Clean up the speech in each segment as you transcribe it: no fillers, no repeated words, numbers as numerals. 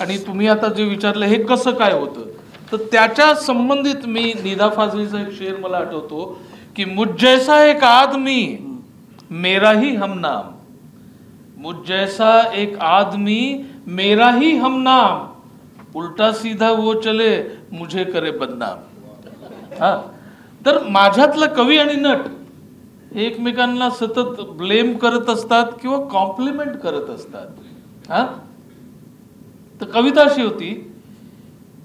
आणि तुम्ही आता जे विचारलं हे कसं काय होतं, तर त्याच्या संबंधित मी निदा फाजलीचा एक शेर मला आठवतो की मुझ जैसा एक आदमी मेरा ही हमनाम, मुझ जैसा एक आदमी मेरा ही हमनाम, उल्टा सीधा वो चले मुझे करे बदनाम. हा, तर माझ्यातलं कवी आणि नट हे एकमेकांना सतत ब्लेम करत असतात किंवा कॉम्प्लिमेंट करत असतात. हा, तर कविता अशी होती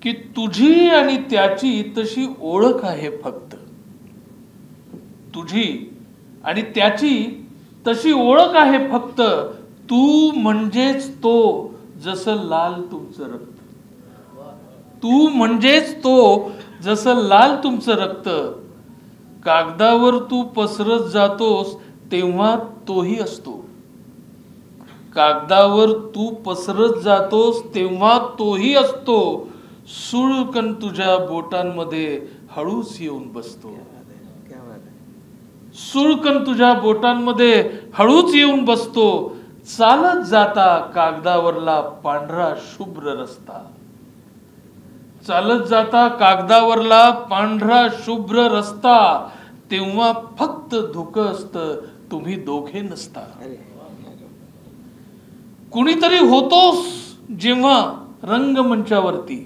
की तुझी आणि त्याची तशी ओळख आहे फक्त, तुझी आणि त्याची तशी ओळख आहे फक्त, तू म्हणजेच तो जसं लाल तुमचं रक्त, तू म्हणजेच तो जसं लाल तुमचं रक्त, कागदावर तू पसरत जातोस तेव्हा तोही असतो, कागदावर तू पसरत जातोस तेव्हा तोही असतो, सुळकन तुझ्या बोटांमध्ये हळूच येऊन बसतो, सुळकन तुझ्या बोटांमध्ये हळूच येऊन बसतो, चालत जाता कागदावरला पांढरा शुभ्र रस्ता, चालत जाता कागदावरला पांढरा शुभ्र रस्ता, तेव्हा फक्त धुकं असतं तुम्ही दोघे नसता. कुणीतरी होतोस जेव्हा रंगमंचावरती,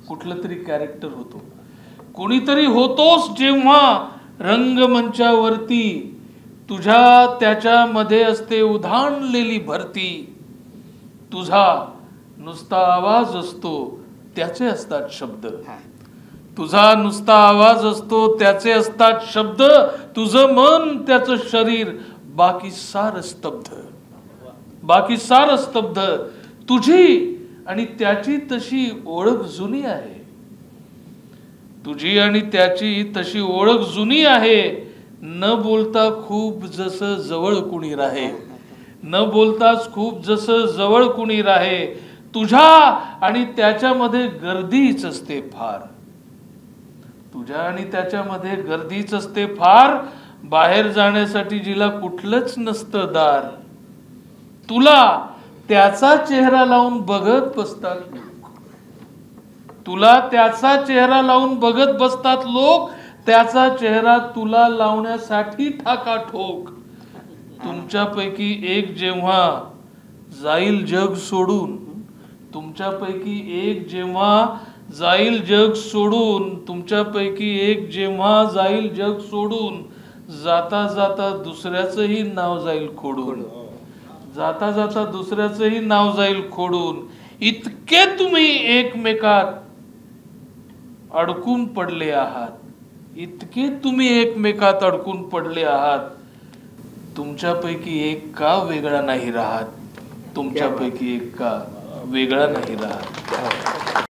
कुठलं तरी कॅरेक्टर होतो, कुणीतरी होतोस जेव्हा रंगमंचावरती, तुझ्या त्याच्यामध्ये असते उधाणलेली भरती, तुझा नुसता आवाज असतो त्याचे असतात शब्द, तुझा नुसता आवाज असतो त्याचे असतात शब्द, तुझं मन त्याचं शरीर बाकी सारं स्तब्ध, बाकी सारं स्तब्ध, तुझी आणि त्याची तशी ओळख जुनी आहे, तुझी आणि त्याची तशी ओळख जुनी आहे, न बोलता खूप जसं जवळ कुणी राहे, न बोलताच खूप जसं जवळ कुणी राहे, तुझ्या आणि त्याच्यामध्ये गर्दीच असते फार, तुझ्या आणि त्याच्यामध्ये गर्दीच असते फार, बाहेर जाण्यासाठी जिला कुठलंच नसतं दार, तुला त्याचा चेहरा लावून बघत बसतात लोक, तुला त्याचा चेहरा लावून बघत बसतात लोक, त्याचा चेहरा तुला लावण्यासाठी ठाका ठोक, तुमच्यापैकी एक जेव्हा जाईल जग सोडून, तुमच्यापैकी एक जेव्हा जाईल जग सोडून, तुमच्यापैकी एक जेव्हा जाईल जग सोडून, जाता जाता दुसऱ्याचंही नाव जाईल खोडून, जाता जाता दुसऱ्याचंही नाव जाईल खोडून, इतके तुम्ही एकमेकात अडकून पडले आहात, इतके तुम्ही एकमेकात अडकून पडले आहात, तुमच्यापैकी एक का वेगळा नाही राहत, तुमच्यापैकी एक का वेगळा नाही राहत.